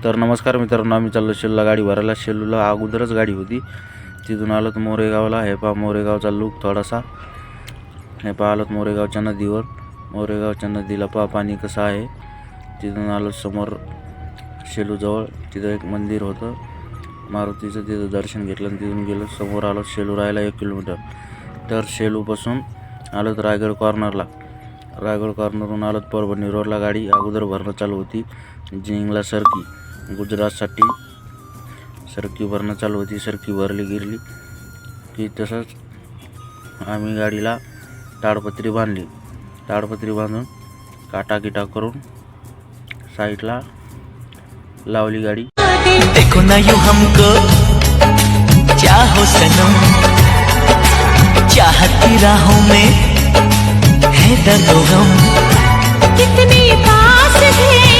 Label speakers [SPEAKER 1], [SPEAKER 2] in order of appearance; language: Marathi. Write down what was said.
[SPEAKER 1] तर नमस्कार मित्रांनो, आम्ही चाललो शेलूला गाडी भरायला. शेलूला अगोदरच गाडी होती, तिथून आलोत मोरेगावला. हे पहा मोरेगावचा लूक थोडासा. हे पहा आलोत मोरेगावच्या नदीवर. मोरेगावच्या नदीला पहा पाणी कसं आहे. तिथून आलो समोर शेलूजवळ. तिथं एक मंदिर होतं मारुतीचं, तिथं दर्शन घेतलं आणि तिथून गेलो. समोर आलो शेलू राहायला 1 किलोमीटर. तर शेलूपासून आलोत रायगड कॉर्नरला. रायगड कॉर्नरवरून आलोत परभणी रोडला. गाडी अगोदर भरणं चालू होती. जिनिंगला सरकी गुजरातसाठी सरकी भरणं चालू होती. सरकी भरली गिरली की तसंच आम्ही गाडीला ताडपत्री बांधली. ताडपत्री बांधून काटा किटा करून साईडला लावली गाडी.
[SPEAKER 2] देखो ना यू हमको चाहो सनम, चाहती राहों में है दर्द गम, कितनी पास थे